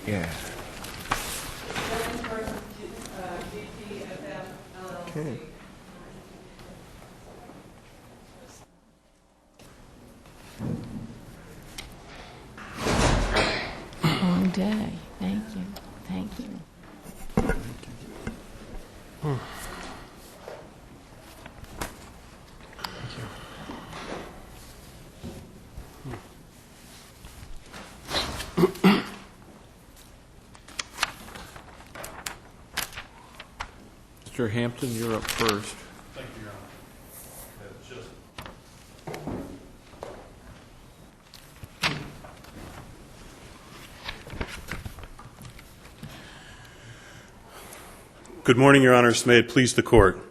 Yeah. Billings versus GTFM, LLC. Okay. Long day. Thank you. Thank you. Mr. Hampton, you're up first. Thank you, Your Honor. That's just Good morning, Your Honors. May it please the Court.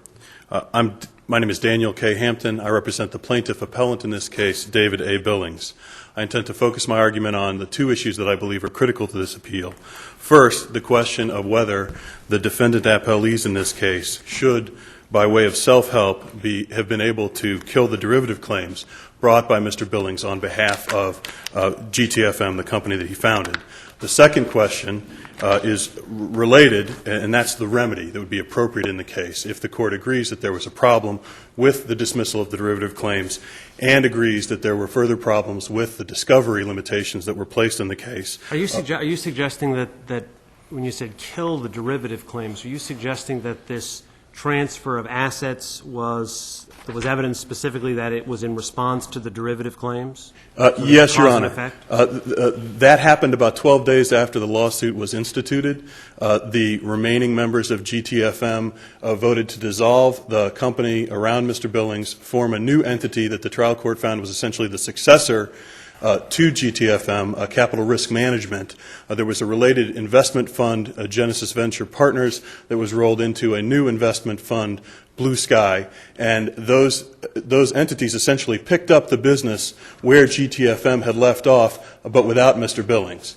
My name is Daniel K. Hampton. I represent the plaintiff appellant in this case, David A. Billings. I intend to focus my argument on the two issues that I believe are critical to this appeal. First, the question of whether the defendant appellees in this case should, by way of self-help, have been able to kill the derivative claims brought by Mr. Billings on behalf of GTFM, the company that he founded. The second question is related, and that's the remedy that would be appropriate in the case if the Court agrees that there was a problem with the dismissal of the derivative claims and agrees that there were further problems with the discovery limitations that were placed in the case. Are you suggesting that when you said kill the derivative claims, are you suggesting that this transfer of assets there was evidence specifically that it was in response to the derivative claims? Yes, Your Honor. That happened about 12 days after the lawsuit was instituted. The remaining members of GTFM voted to dissolve the company around Mr. Billings, form a new entity that the trial court found was essentially the successor to GTFM, Capital Risk Management. There was a related investment fund, Genesis Venture Partners, that was rolled into a new investment fund, Blue Sky, and those entities essentially picked up the business where GTFM had left off, but without Mr. Billings.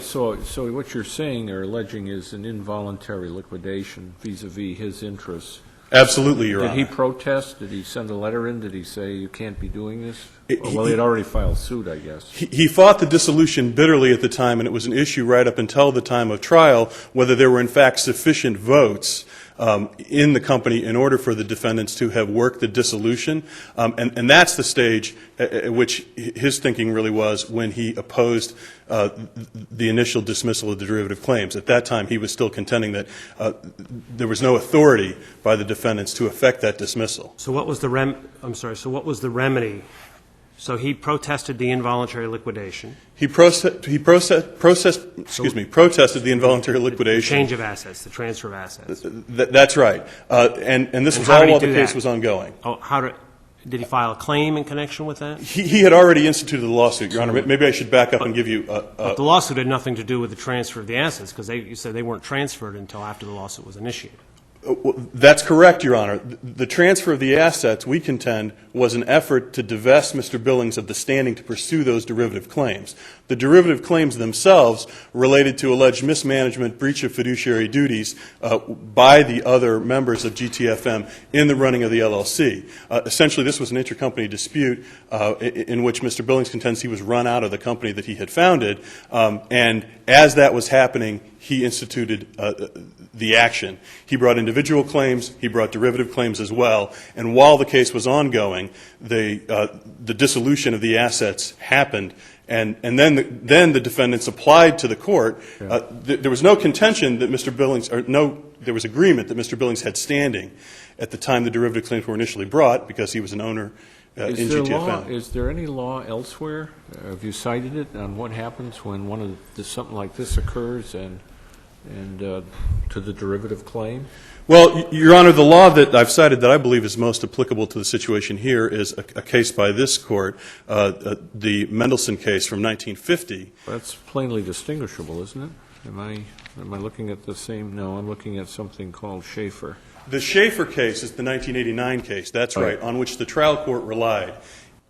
So what you're saying or alleging is an involuntary liquidation vis-a-vis his interests. Absolutely, Your Honor. Did he protest? Did he send a letter in? Did he say you can't be doing this? Well, he had already filed suit, I guess. He fought the dissolution bitterly at the time, and it was an issue right up until the time of trial whether there were in fact sufficient votes in the company in order for the defendants to have worked the dissolution. And that's the stage at which his thinking really was when he opposed the initial dismissal of the derivative claims. At that time, he was still contending that there was no authority by the defendants to effect that dismissal. So what was the remedy? So he protested the involuntary liquidation. He protested the involuntary liquidation. The change of assets, the transfer of assets. That's right. And this was all while the case was ongoing. Did he file a claim in connection with that? He had already instituted the lawsuit, Your Honor. Maybe I should back up and give you But the lawsuit had nothing to do with the transfer of the assets because you said they weren't transferred until after the lawsuit was initiated. That's correct, Your Honor. The transfer of the assets, we contend, was an effort to divest Mr. Billings of the standing to pursue those derivative claims. The derivative claims themselves related to alleged mismanagement, breach of fiduciary duties by the other members of GTFM in the running of the LLC. Essentially, this was an intercompany dispute in which Mr. Billings contends he was run out of the company that he had founded. And as that was happening, he instituted the action. He brought individual claims. He brought derivative claims as well. And while the case was ongoing, the dissolution of the assets happened. And then the defendants applied to the court. There was no contention that Mr. Billings, there was agreement that Mr. Billings had standing at the time the derivative claims were initially brought because he was an owner in GTFM. Is there any law elsewhere? Have you cited it on what happens when something like this occurs and to the derivative claim? Well, Your Honor, the law that I've cited that I believe is most applicable to the situation here is a case by this court, the Mendelsohn case from 1950. That's plainly distinguishable, isn't it? Am I looking at the same? No, I'm looking at something called Schaefer. The Schaefer case is the 1989 case, that's right, on which the trial court relied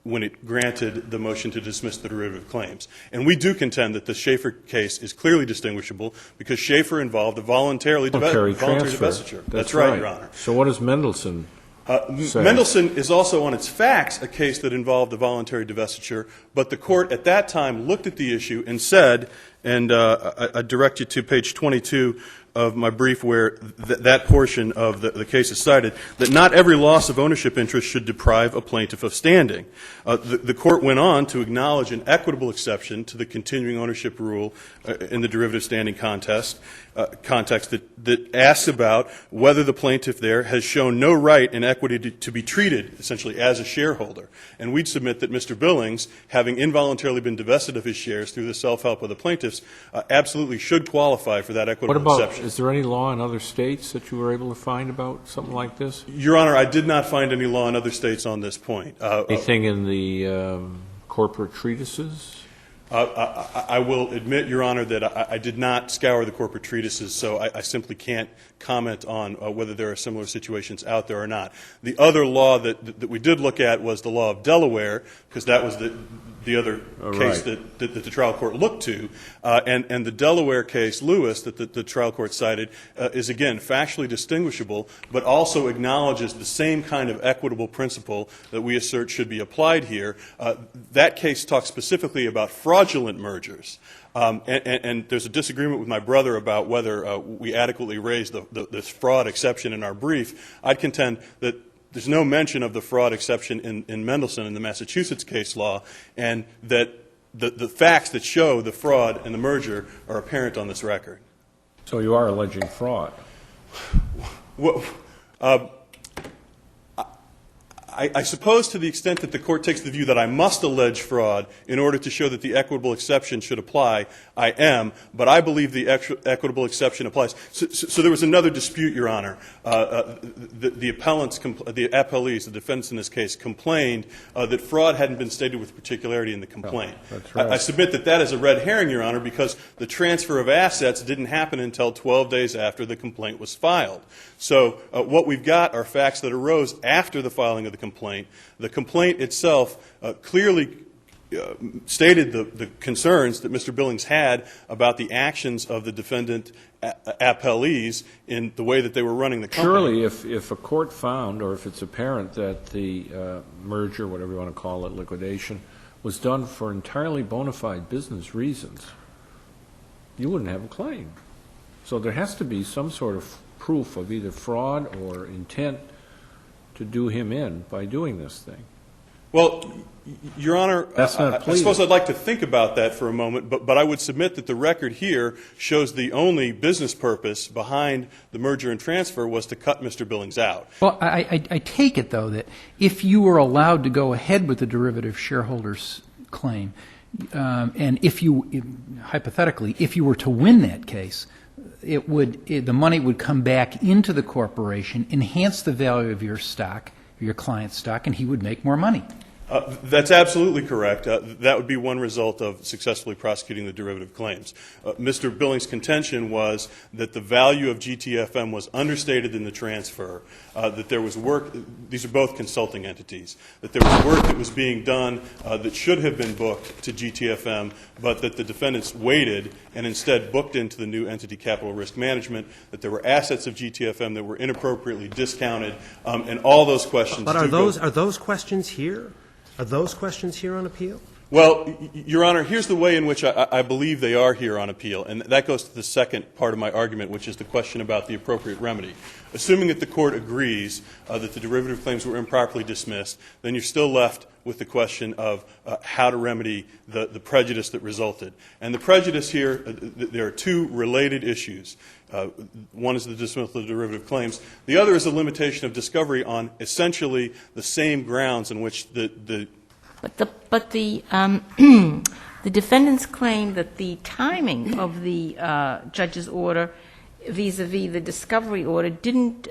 when it granted the motion to dismiss the derivative claims. And we do contend that the Schaefer case is clearly distinguishable because Schaefer involved a voluntary divestiture. That's right, Your Honor. So what does Mendelsohn say? Mendelsohn is also on its facts a case that involved a voluntary divestiture, but the court at that time looked at the issue and said, And I direct you to page 22 of my brief where that portion of the case is cited, that not every loss of ownership interest should deprive a plaintiff of standing. The court went on to acknowledge an equitable exception to the continuing ownership rule in the derivative standing context that asks about whether the plaintiff there has shown no right in equity to be treated essentially as a shareholder. And we'd submit that Mr. Billings, having involuntarily been divested of his shares through the self-help of the plaintiffs, absolutely should qualify for that equitable exception. Is there any law in other states that you were able to find about something like this? Your Honor, I did not find any law in other states on this point. Anything in the corporate treatises? I will admit, Your Honor, that I did not scour the corporate treatises, so I simply can't comment on whether there are similar situations out there or not. The other law that we did look at was the law of Delaware, because that was the other case that the trial court looked to. And the Delaware case, Lewis, that the trial court cited, is, again, factually distinguishable, but also acknowledges the same kind of equitable principle that we assert should be applied here. That case talks specifically about fraudulent mergers. And there's a disagreement with my brother about whether we adequately raised this fraud exception in our brief. I'd contend that there's no mention of the fraud exception in Mendelsohn in the Massachusetts case law, and that the facts that show the fraud and the merger are apparent on this record. So you are alleging fraud? Well, I suppose to the extent that the court takes the view that I must allege fraud in order to show that the equitable exception should apply, I am, but I believe the equitable exception applies. So there was another dispute, Your Honor. The appellants, the appellees, the defendants in this case, complained that fraud hadn't been stated with particularity in the complaint. Oh, that's right. I submit that that is a red herring, Your Honor, because the transfer of assets didn't happen until 12 days after the complaint was filed. So what we've got are facts that arose after the filing of the complaint. The complaint itself clearly stated the concerns that Mr. Billings had about the actions of the defendant appellees in the way that they were running the company. Surely if a court found, or if it's apparent that the merger, whatever you want to call it, liquidation, was done for entirely bona fide business reasons, you wouldn't have a claim. So there has to be some sort of proof of either fraud or intent to do him in by doing this thing. Well, Your Honor, That's not I suppose I'd like to think about that for a moment, but I would submit that the record here shows the only business purpose behind the merger and transfer was to cut Mr. Billings out. Well, I take it, though, that if you were allowed to go ahead with the derivative shareholders claim, and if you, hypothetically, if you were to win that case, the money would come back into the corporation, enhance the value of your stock, your client's stock, and he would make more money. That's absolutely correct. That would be one result of successfully prosecuting the derivative claims. Mr. Billings' contention was that the value of GTFM was understated in the transfer, that there was work, these are both consulting entities, that there was work that was being done that should have been booked to GTFM, but that the defendants waited and instead booked into the new entity capital risk management, that there were assets of GTFM that were inappropriately discounted, and all those questions. But are those questions here? Are those questions here on appeal? Well, Your Honor, here's the way in which I believe they are here on appeal, and that goes to the second part of my argument, which is the question about the appropriate remedy. Assuming that the court agrees that the derivative claims were improperly dismissed, then you're still left with the question of how to remedy the prejudice that resulted. And the prejudice here, there are two related issues. One is the dismissal of the derivative claims. The other is the limitation of discovery on essentially the same grounds in which the the defendants claim that the timing of the judge's order vis-a-vis the discovery order didn't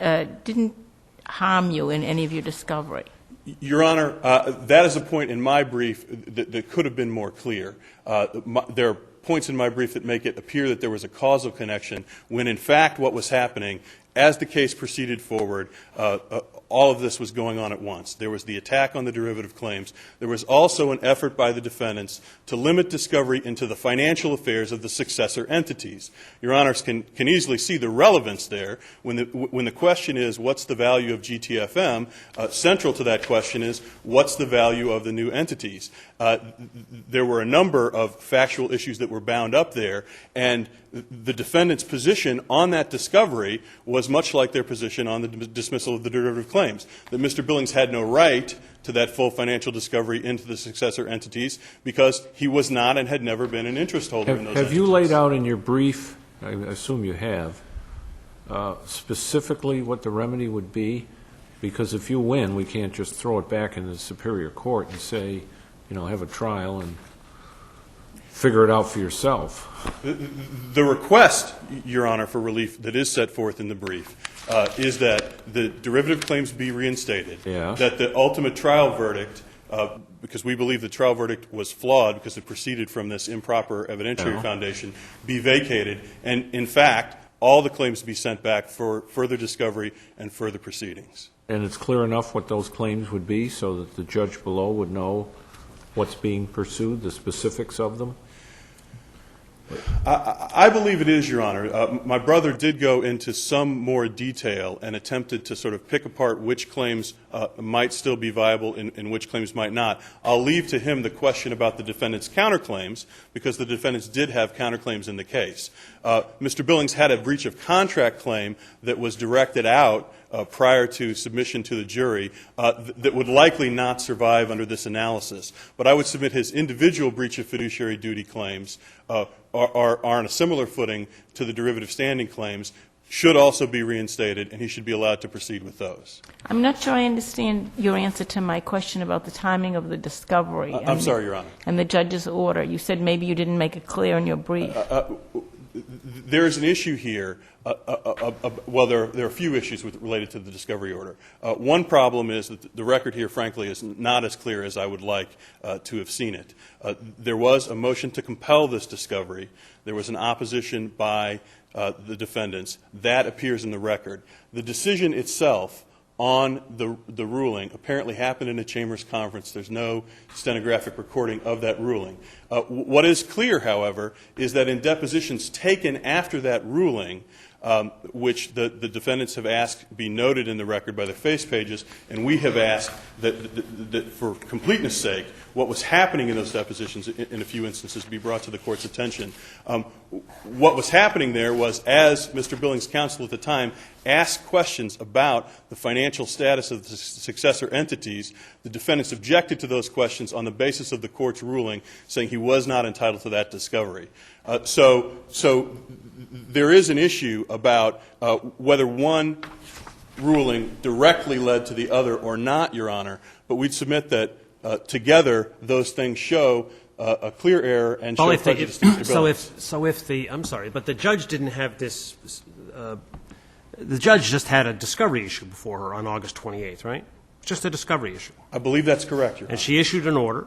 harm you in any of your discovery. Your Honor, that is a point in my brief that could have been more clear. There are points in my brief that make it appear that there was a causal connection when, in fact, what was happening as the case proceeded forward, all of this was going on at once. There was the attack on the derivative claims. There was also an effort by the defendants to limit discovery into the financial affairs of the successor entities. Your Honors can easily see the relevance there. When the question is, what's the value of GTFM, central to that question is, what's the value of the new entities? There were a number of factual issues that were bound up there, and the defendant's position on that discovery was much like their position on the dismissal of the derivative claims, that Mr. Billings had no right to that full financial discovery into the successor entities because he was not and had never been an interest holder in those entities. Have you laid out in your brief, I assume you have, specifically what the remedy would be? Because if you win, we can't just throw it back into the Superior Court and say, have a trial and figure it out for yourself. The request, Your Honor, for relief that is set forth in the brief is that the derivative claims be reinstated, that the ultimate trial verdict, because we believe the trial verdict was flawed because it proceeded from this improper evidentiary foundation, be vacated, and in fact, all the claims be sent back for further discovery and further proceedings. And it's clear enough what those claims would be so that the judge below would know what's being pursued, the specifics of them? I believe it is, Your Honor. My brother did go into some more detail and attempted to sort of pick apart which claims might still be viable and which claims might not. I'll leave to him the question about the defendant's counterclaims, because the defendants did have counterclaims in the case. Mr. Billings had a breach of contract claim that was directed out prior to submission to the jury that would likely not survive under this analysis. But I would submit his individual breach of fiduciary duty claims are on a similar footing to the derivative standing claims, should also be reinstated, and he should be allowed to proceed with those. I'm not sure I understand your answer to my question about the timing of the discovery. I'm sorry, Your Honor. And the judge's order. You said maybe you didn't make it clear in your brief. There is an issue here. Well, there are a few issues related to the discovery order. One problem is that the record here, frankly, is not as clear as I would like to have seen it. There was a motion to compel this discovery. There was an opposition by the defendants. That appears in the record. The decision itself on the ruling apparently happened in a Chambers conference. There's no stenographic recording of that ruling. What is clear, however, is that in depositions taken after that ruling, which the defendants have asked be noted in the record by the face pages, and we have asked that for completeness sake, what was happening in those depositions in a few instances be brought to the Court's attention. What was happening there was, as Mr. Billings' counsel at the time asked questions about the financial status of the successor entities, the defendants objected to those questions on the basis of the Court's ruling, saying he was not entitled to that discovery. So there is an issue about whether one ruling directly led to the other or not, Your Honor, but we'd submit that together those things show a clear error and show prejudice to Mr. Billings. I'm sorry, but the judge didn't have this, the judge just had a discovery issue before her on August 28th, right? Just a discovery issue. I believe that's correct, Your Honor. And she issued an order,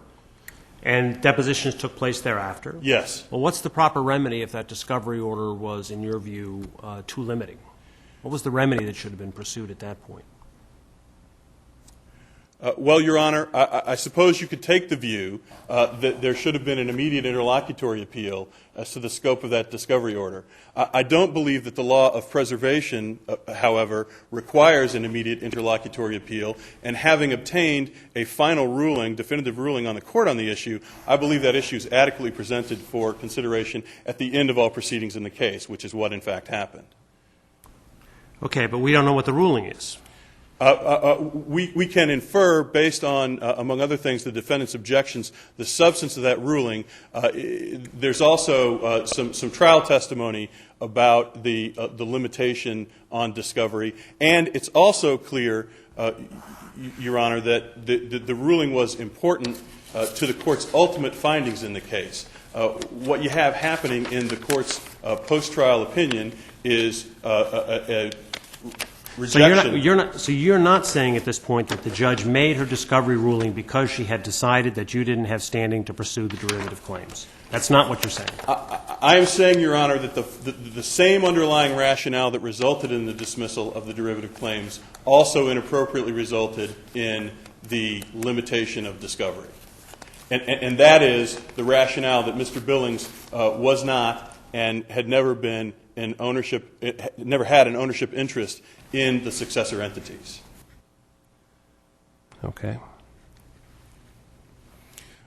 and depositions took place thereafter. Yes. Well, what's the proper remedy if that discovery order was, in your view, too limiting? What was the remedy that should have been pursued at that point? Well, Your Honor, I suppose you could take the view that there should have been an immediate interlocutory appeal as to the scope of that discovery order. I don't believe that the law of preservation, however, requires an immediate interlocutory appeal. And having obtained a final ruling, definitive ruling on the Court on the issue, I believe that issue is adequately presented for consideration at the end of all proceedings in the case, which is what in fact happened. Okay, but we don't know what the ruling is. We can infer, based on, among other things, the defendant's objections, the substance of that ruling. There's also some trial testimony about the limitation on discovery. And it's also clear, Your Honor, that the ruling was important to the Court's ultimate findings in the case. What you have happening in the Court's post-trial opinion is rejection. So you're not saying at this point that the judge made her discovery ruling because she had decided that you didn't have standing to pursue the derivative claims. That's not what you're saying. I am saying, Your Honor, that the same underlying rationale that resulted in the dismissal of the derivative claims also inappropriately resulted in the limitation of discovery. And that is the rationale that Mr. Billings was not and had never been in ownership, never had an ownership interest in the successor entities. Okay.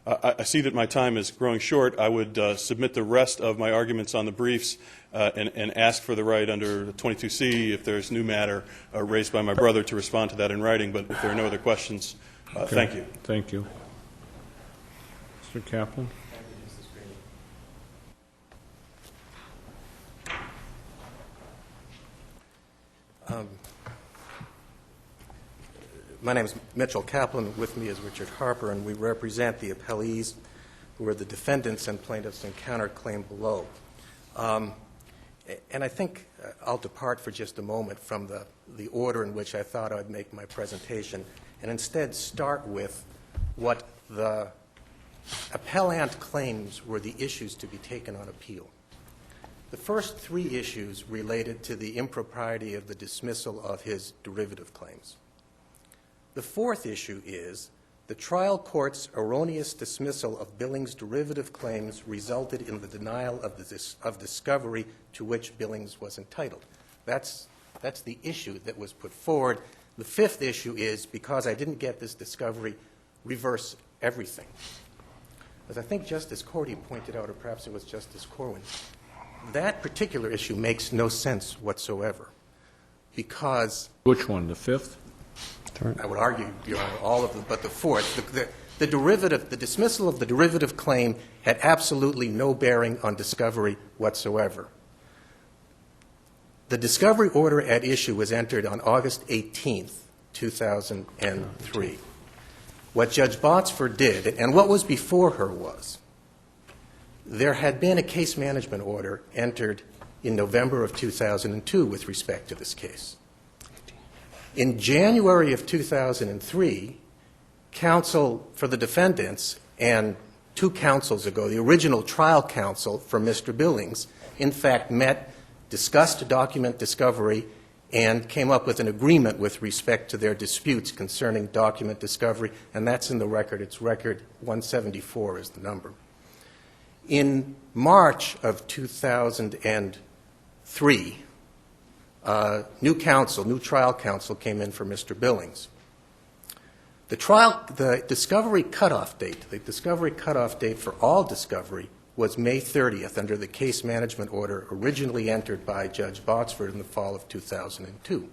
I see that my time is growing short. I would submit the rest of my arguments on the briefs and ask for the right under 22C, if there's new matter raised by my brother, to respond to that in writing. But if there are no other questions, thank you. Thank you. Mr. Kaplan? My name is Mitchell Kaplan. With me is Richard Harper, and we represent the appellees who are the defendants and plaintiffs in counterclaim below. And I think I'll depart for just a moment from the order in which I thought I'd make my presentation and instead start with what the appellant claims were the issues to be taken on appeal. The first three issues related to the impropriety of the dismissal of his derivative claims. The fourth issue is the trial court's erroneous dismissal of Billings' derivative claims resulted in the denial of discovery to which Billings was entitled. That's the issue that was put forward. The fifth issue is, because I didn't get this discovery, reverse everything. As I think Justice Cordy pointed out, or perhaps it was Justice Corwin, that particular issue makes no sense whatsoever, because Which one, the fifth? I would argue, Your Honor, all of them, but the fourth, the dismissal of the derivative claim had absolutely no bearing on discovery whatsoever. The discovery order at issue was entered on August 18th, 2003. What Judge Botsford did, and what was before her, was there had been a case management order entered in November of 2002 with respect to this case. In January of 2003, counsel for the defendants and two counsels ago, the original trial counsel for Mr. Billings, in fact met, discussed document discovery, and came up with an agreement with respect to their disputes concerning document discovery, and that's in the record. It's record 174 is the number. In March of 2003, new trial counsel came in for Mr. Billings. The discovery cutoff date for all discovery was May 30th under the case management order originally entered by Judge Botsford in the fall of 2002.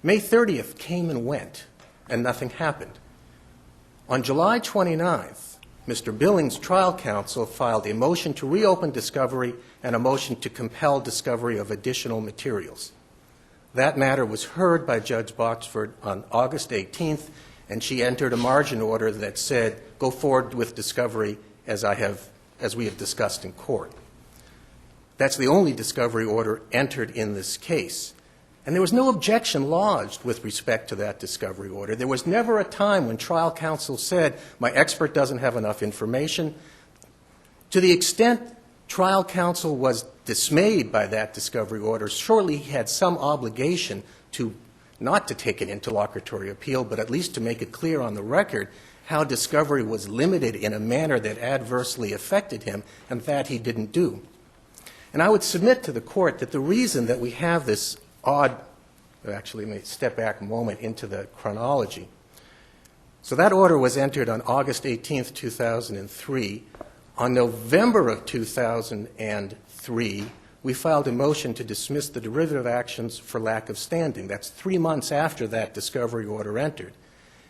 May 30th came and went, and nothing happened. On July 29th, Mr. Billings' trial counsel filed a motion to reopen discovery and a motion to compel discovery of additional materials. That matter was heard by Judge Botsford on August 18th, and she entered a margin order that said, go forward with discovery as we have discussed in court. That's the only discovery order entered in this case. And there was no objection lodged with respect to that discovery order. There was never a time when trial counsel said, my expert doesn't have enough information. To the extent trial counsel was dismayed by that discovery order, surely he had some obligation to not to take an interlocutory appeal, but at least to make it clear on the record how discovery was limited in a manner that adversely affected him, and that he didn't do. And I would submit to the court that the reason that we have this odd, actually let me step back a moment into the chronology. So that order was entered on August 18th, 2003. On November of 2003, we filed a motion to dismiss the derivative actions for lack of standing. That's 3 months after that discovery order entered.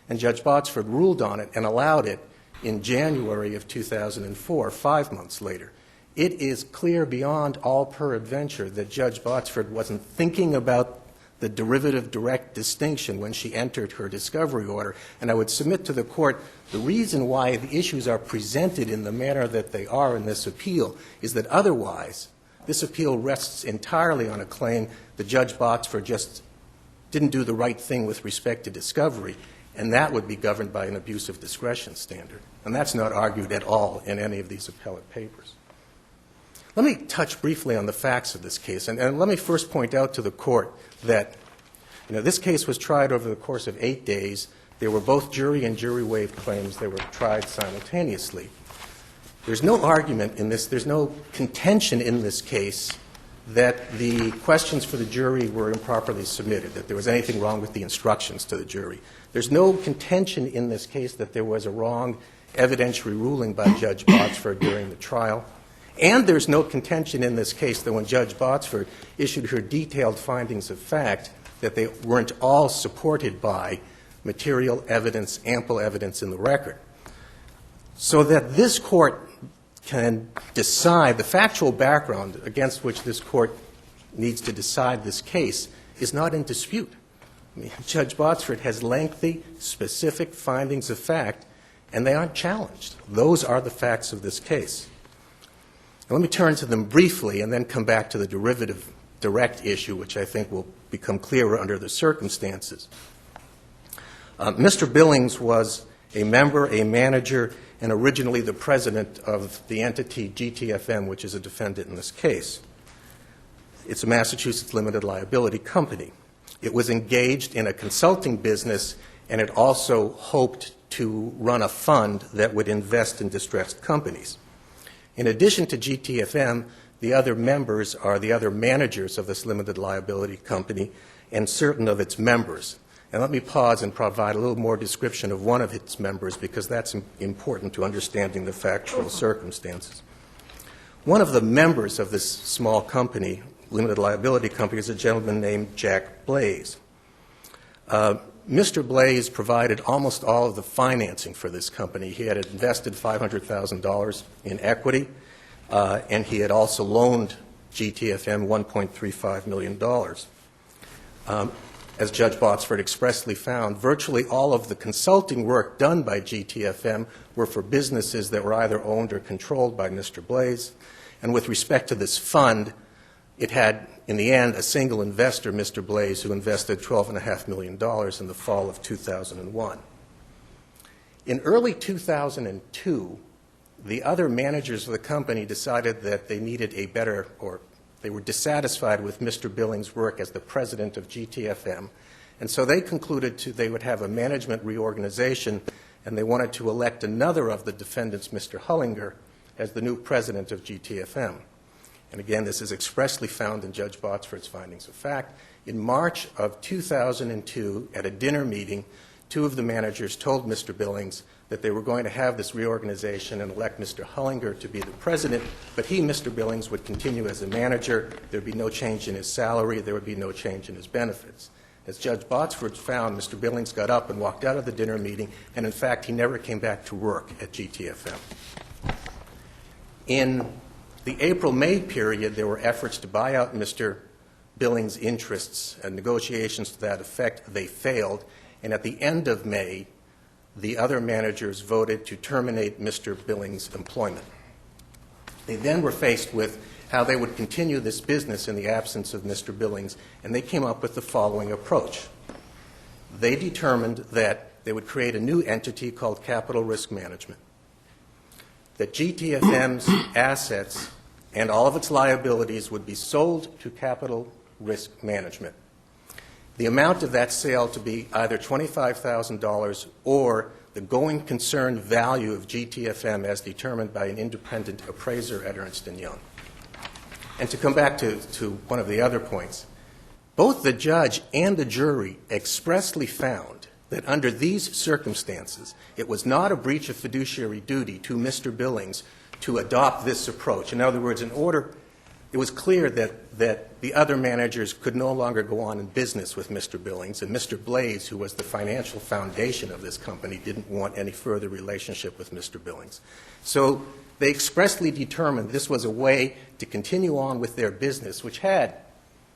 And Judge Botsford ruled on it and allowed it in January of 2004, 5 months later. It is clear beyond all peradventure that Judge Botsford wasn't thinking about the derivative direct distinction when she entered her discovery order. And I would submit to the court the reason why the issues are presented in the manner that they are in this appeal is that otherwise this appeal rests entirely on a claim that Judge Botsford just didn't do the right thing with respect to discovery, and that would be governed by an abuse of discretion standard. And that's not argued at all in any of these appellate papers. Let me touch briefly on the facts of this case, and let me first point out to the Court that this case was tried over the course of 8 days. There were both jury and jury-waived claims. They were tried simultaneously. There's no argument in this, there's no contention in this case that the questions for the jury were improperly submitted, that there was anything wrong with the instructions to the jury. There's no contention in this case that there was a wrong evidentiary ruling by Judge Botsford during the trial. And there's no contention in this case that when Judge Botsford issued her detailed findings of fact, that they weren't all supported by material evidence, ample evidence in the record. So that this Court can decide the factual background against which this Court needs to decide this case is not in dispute. I mean, Judge Botsford has lengthy, specific findings of fact, and they aren't challenged. Those are the facts of this case. Now, let me turn to them briefly and then come back to the derivative direct issue, which I think will become clearer under the circumstances. Mr. Billings was a member, a manager, and originally the president of the entity GTFM, which is a defendant in this case. It's a Massachusetts limited liability company. It was engaged in a consulting business, and it also hoped to run a fund that would invest in distressed companies. In addition to GTFM, the other members are the other managers of this limited liability company and certain of its members. And let me pause and provide a little more description of one of its members, because that's important to understanding the factual circumstances. One of the members of this small company, limited liability company, is a gentleman named Jack Blaze. Mr. Blaze provided almost all of the financing for this company. He had invested $500,000 in equity, and he had also loaned GTFM $1.35 million. As Judge Botsford expressly found, virtually all of the consulting work done by GTFM were for businesses that were either owned or controlled by Mr. Blaze. And with respect to this fund, it had, in the end, a single investor, Mr. Blaze, who invested $12.5 million in the fall of 2001. In early 2002, the other managers of the company decided that they needed a better, or they were dissatisfied with Mr. Billings' work as the president of GTFM, and so they concluded they would have a management reorganization, and they wanted to elect another of the defendants, Mr. Hullinger, as the new president of GTFM. And again, this is expressly found in Judge Botsford's findings of fact. In March of 2002, at a dinner meeting, two of the managers told Mr. Billings that they were going to have this reorganization and elect Mr. Hullinger to be the president, but he, Mr. Billings, would continue as a manager. There would be no change in his salary. There would be no change in his benefits. As Judge Botsford found, Mr. Billings got up and walked out of the dinner meeting, and in fact, he never came back to work at GTFM. In the April-May period, there were efforts to buy out Mr. Billings' interests and negotiations to that effect. They failed, and at the end of May, the other managers voted to terminate Mr. Billings' employment. They then were faced with how they would continue this business in the absence of Mr. Billings, and they came up with the following approach. They determined that they would create a new entity called Capital Risk Management, that GTFM's assets and all of its liabilities would be sold to Capital Risk Management. The amount of that sale to be either $25,000 or the going concern value of GTFM as determined by an independent appraiser at Ernst & Young. And to come back to one of the other points, both the judge and the jury expressly found that under these circumstances, it was not a breach of fiduciary duty to Mr. Billings to adopt this approach. In other words, it was clear that the other managers could no longer go on in business with Mr. Billings, and Mr. Blaze, who was the financial foundation of this company, didn't want any further relationship with Mr. Billings. So they expressly determined this was a way to continue on with their business, which had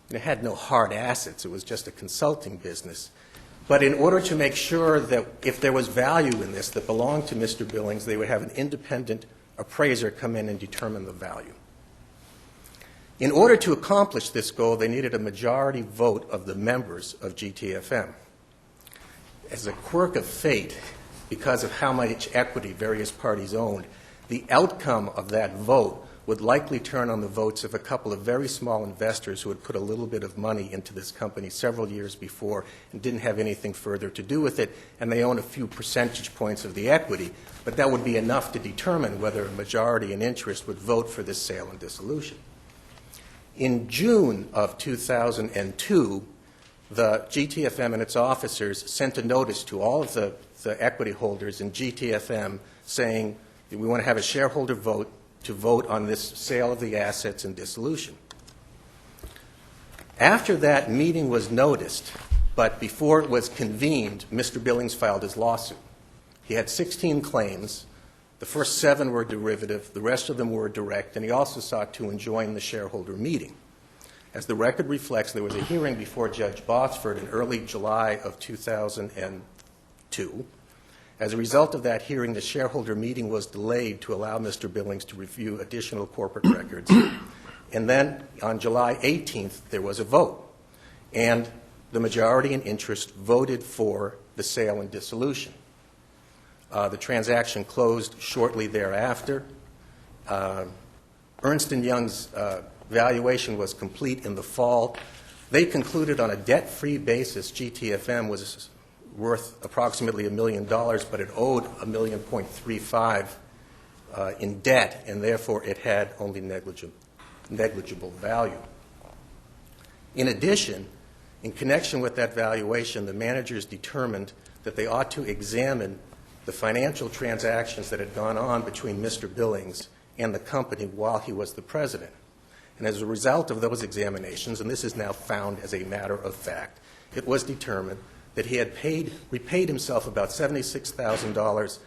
no hard assets. It was just a consulting business. But in order to make sure that if there was value in this that belonged to Mr. Billings, they would have an independent appraiser come in and determine the value. In order to accomplish this goal, they needed a majority vote of the members of GTFM. As a quirk of fate, because of how much equity various parties owned, the outcome of that vote would likely turn on the votes of a couple of very small investors who had put a little bit of money into this company several years before and didn't have anything further to do with it, and they own a few percentage points of the equity, but that would be enough to determine whether a majority in interest would vote for this sale and dissolution. In June of 2002, the GTFM and its officers sent a notice to all of the equity holders in GTFM saying that we want to have a shareholder vote to vote on this sale of the assets and dissolution. After that meeting was noticed, but before it was convened, Mr. Billings filed his lawsuit. He had 16 claims. The first 7 were derivative. The rest of them were direct, and he also sought to enjoin the shareholder meeting. As the record reflects, there was a hearing before Judge Botsford in early July of 2002. As a result of that hearing, the shareholder meeting was delayed to allow Mr. Billings to review additional corporate records. And then on July 18th, there was a vote. And the majority in interest voted for the sale and dissolution. The transaction closed shortly thereafter. Ernst & Young's valuation was complete in the fall. They concluded on a debt-free basis GTFM was worth approximately $1 million, but it owed $1.35 million in debt, and therefore it had only negligible value. In addition, in connection with that valuation, the managers determined that they ought to examine the financial transactions that had gone on between Mr. Billings and the company while he was the president. And as a result of those examinations, and this is now found as a matter of fact, it was determined that he had repaid himself about $76,000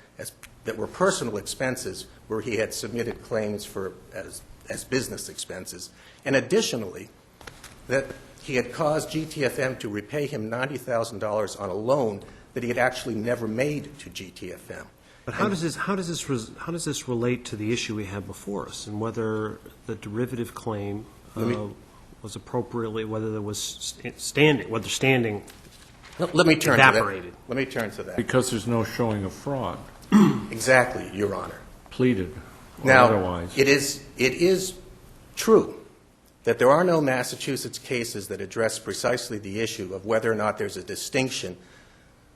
that were personal expenses where he had submitted claims as business expenses. And additionally, that he had caused GTFM to repay him $90,000 on a loan that he had actually never made to GTFM. But how does this relate to the issue we have before us, and whether the derivative claim was appropriately, whether there was standing Let me turn evaporated? to that. Let me turn to that. Because there's no showing of fraud, Exactly, Your Honor. pleaded or Now, otherwise. it is true that there are no Massachusetts cases that address precisely the issue of whether or not there's a distinction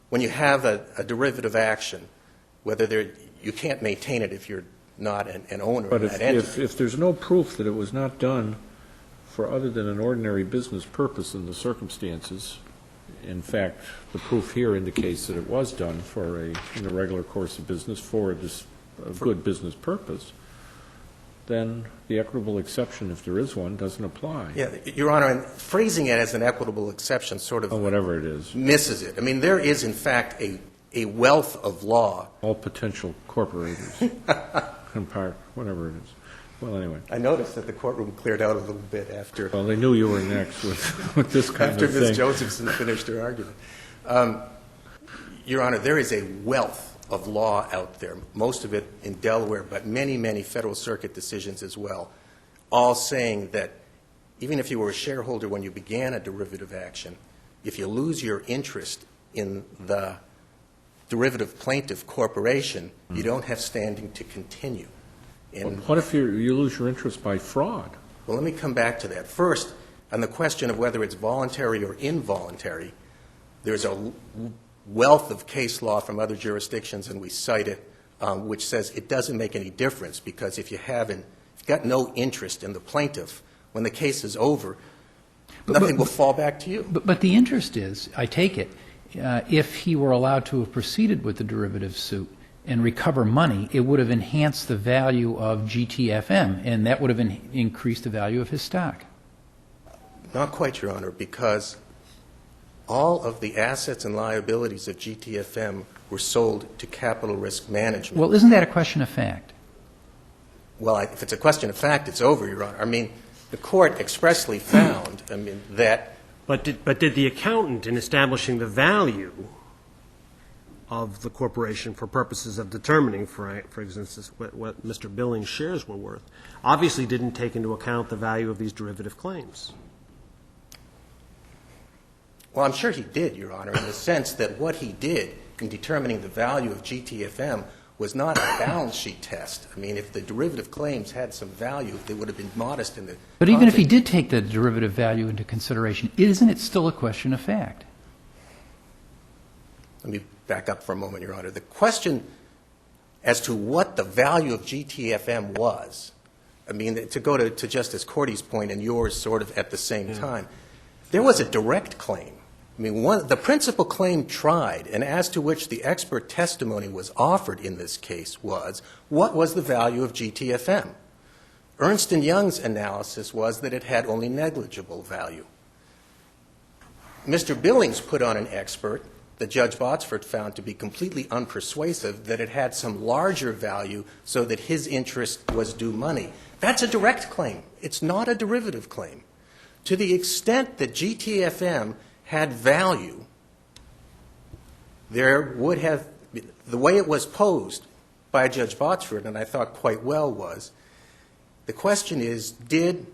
when you have a derivative action, whether you can't maintain it if you're not an owner But of that entity. if there's no proof that it was not done for other than an ordinary business purpose in the circumstances, in fact, the proof here indicates that it was done in a regular course of business for a good business purpose, then the equitable exception, if there is one, doesn't apply. Yeah, Your Honor, and phrasing it as an equitable exception sort of Or whatever it is. misses it. I mean, there is, in fact, a wealth of law. All potential corporators, whatever it is. Well, anyway. I noticed that the courtroom cleared out a little bit after Well, they knew you were next with this kind after of thing. Ms. Josephson finished her argument. Your Honor, there is a wealth of law out there, most of it in Delaware, but many, many Federal Circuit decisions as well, all saying that even if you were a shareholder when you began a derivative action, if you lose your interest in the derivative plaintiff corporation, you don't have standing to continue. And What if you lose your interest by fraud? well, let me come back to that. First, on the question of whether it's voluntary or involuntary, there's a wealth of case law from other jurisdictions, and we cite it, which says it doesn't make any difference because if you've got no interest in the plaintiff, when the case is over, nothing will fall back to you. But the interest is, I take it, if he were allowed to have proceeded with the derivative suit and recover money, it would have enhanced the value of GTFM, and that would have increased the value of his stock. Not quite, Your Honor, because all of the assets and liabilities of GTFM were sold to Capital Risk Management. Well, isn't that a question of fact? Well, if it's a question of fact, it's over, Your Honor. I mean, the court expressly found, that... But did the accountant, in establishing the value, of the corporation for purposes of determining, for instance, what Mr. Billings' shares were worth, obviously didn't take into account the value of these derivative claims. Well, I'm sure he did, Your Honor, in the sense that what he did in determining the value of GTFM was not a balance sheet test. I mean, if the derivative claims had some value, they would have been modest in the But even if he did take the derivative value into consideration, isn't it still a question of fact? Let me back up for a moment, Your Honor. The question as to what the value of GTFM was, I mean, to go to Justice Cordy's point and yours sort of at the same time, there was a direct claim. I mean, the principal claim tried, and as to which the expert testimony was offered in this case was, what was the value of GTFM? Ernst & Young's analysis was that it had only negligible value. Mr. Billings put on an expert that Judge Botsford found to be completely unpersuasive, that it had some larger value so that his interest was due money. That's a direct claim. It's not a derivative claim. To the extent that GTFM had value, there would have, the way it was posed by Judge Botsford, and I thought quite well, was, the question is, did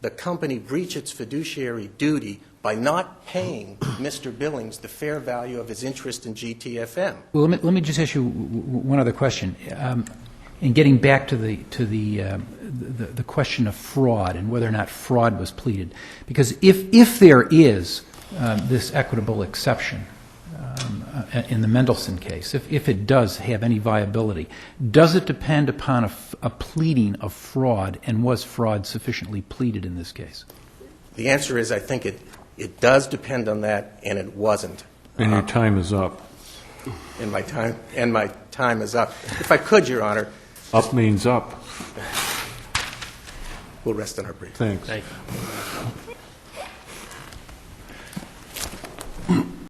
the company breach its fiduciary duty by not paying Mr. Billings the fair value of his interest in GTFM? Well, let me just ask you one other question. And getting back to the question of fraud and whether or not fraud was pleaded, because if there is this equitable exception in the Mendelsohn case, if it does have any viability, does it depend upon a pleading of fraud, and was fraud sufficiently pleaded in this case? The answer is, I think it does depend on that, and it wasn't. And your time is up. And my time is up. If I could, Your Honor. Up means up. We'll rest on our brief. Thanks. Thank you.